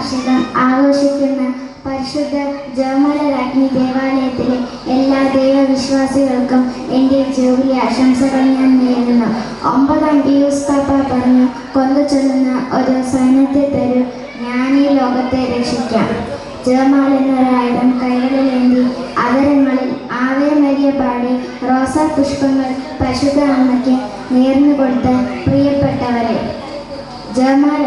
വാർഷികം ആഘോഷിക്കുന്ന പരിശുദ്ധ ജപമാല രാജ്ഞി ദേവാലയത്തിലെ എല്ലാ ദൈവവിശ്വാസികൾക്കും എൻ്റെ ജൂബിലി ആശംസകൾ ഞാൻ നേരുന്നു. 9-ാം പീയൂസ് പാപ്പ പറഞ്ഞു, കൊന്ത ചൊല്ലുന്ന ഒരു സൈന്യത്തെ തരൂ, ഞാൻ ഈ ലോകത്തെ രക്ഷിക്കാം. ജപമാല എന്നൊരായിരം കൈകളിലേന്തി അതരങ്ങളിൽ ആവേ മരിയ പാടി റോസാ പുഷ്പങ്ങൾ പരിശുദ്ധ അമ്മയ്ക്ക് നേർന്നു കൊടുത്ത പ്രിയപ്പെട്ടവരെ, ജപമാല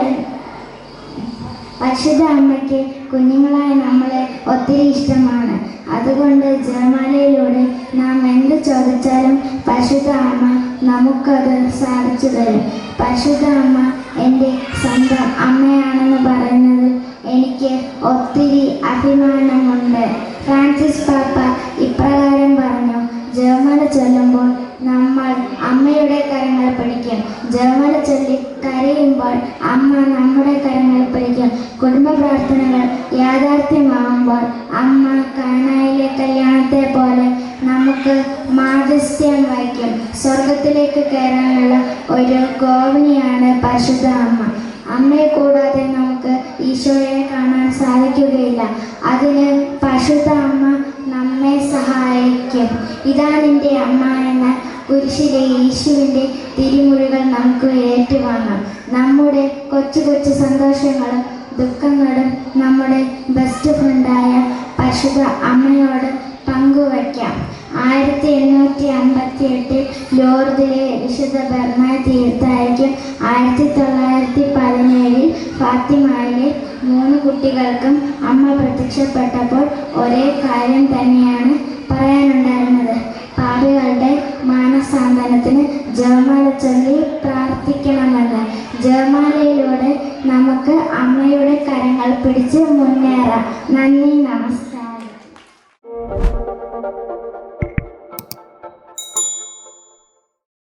പരിശുദ്ധ അമ്മയ്ക്ക് കുഞ്ഞുങ്ങളായ നമ്മളെ ഒത്തിരി ഇഷ്ടമാണ്. അതുകൊണ്ട് ജപമാലയിലൂടെ നാം എന്ത് ചോദിച്ചാലും പരിശുദ്ധ അമ്മ നമുക്കത് സാധിച്ചു തരും. പരിശുദ്ധ അമ്മ എൻ്റെ സ്വന്തം അമ്മയാണെന്ന് പറയുന്നത് എനിക്ക് ഒത്തിരി അഭിമാനമുണ്ട്. ഫ്രാൻസിസ് പാപ്പ ഇപ്രകാരം പറഞ്ഞു, ജപമാല ചൊല്ലുമ്പോൾ നമ്മൾ അമ്മയുടെ കരങ്ങൾ പിടിക്കും. ജപമാല ചൊല്ലി കരയുമ്പോൾ അമ്മ നമ്മുടെ കരങ്ങൾ പിടിക്കും. കുടുംബ പ്രാർത്ഥനകൾ യാഥാർത്ഥ്യമാകുമ്പോൾ അമ്മ കാനായിലെ കല്യാണത്തെ പോലെ നമുക്ക് മാധ്യസ്ഥ്യം വഹിക്കും. സ്വർഗത്തിലേക്ക് കയറാനുള്ള ഒരു ഗോവണിയാണ് പരിശുദ്ധ അമ്മ. അമ്മയെ കൂടാതെ നമുക്ക് ഈശോയെ കാണാൻ സാധിക്കുകയില്ല. അതിന് പരിശുദ്ധ അമ്മ നമ്മെ സഹായിക്കും. ഇതാണെൻ്റെ അമ്മ എന്ന കുരിശിലെ യേശുവിൻ്റെ തിരുമുറികൾ നമുക്ക് ഏറ്റുവാങ്ങാം. നമ്മുടെ കൊച്ചു കൊച്ചു സന്തോഷങ്ങളും ദുഃഖങ്ങളും നമ്മുടെ ബെസ്റ്റ് ഫ്രണ്ടായ പരിശുദ്ധ അമ്മയോട് പങ്കുവയ്ക്കാം. 1858 ലോർദിലെ വിശുദ്ധ ബെർണാഡ് തീർത്ഥാടകയ്ക്കും 1917 ഫാത്തിമയിലെ 3 കുട്ടികൾക്കും അമ്മ പ്രത്യക്ഷപ്പെട്ടപ്പോൾ ഒരേ കാര്യം തന്നെയാണ് പറയാനുണ്ടായിരുന്നത്. പാപികളുടെ മാനസാന്തരത്തിന് ജപമാല ചൊല്ലി പ്രാർത്ഥിക്കണമെന്ന്. ജപമാലയിലൂടെ നമുക്ക് അമ്മയുടെ കരങ്ങൾ പിടിച്ച് മുന്നേറാം. നന്ദി, നമസ്കാരം.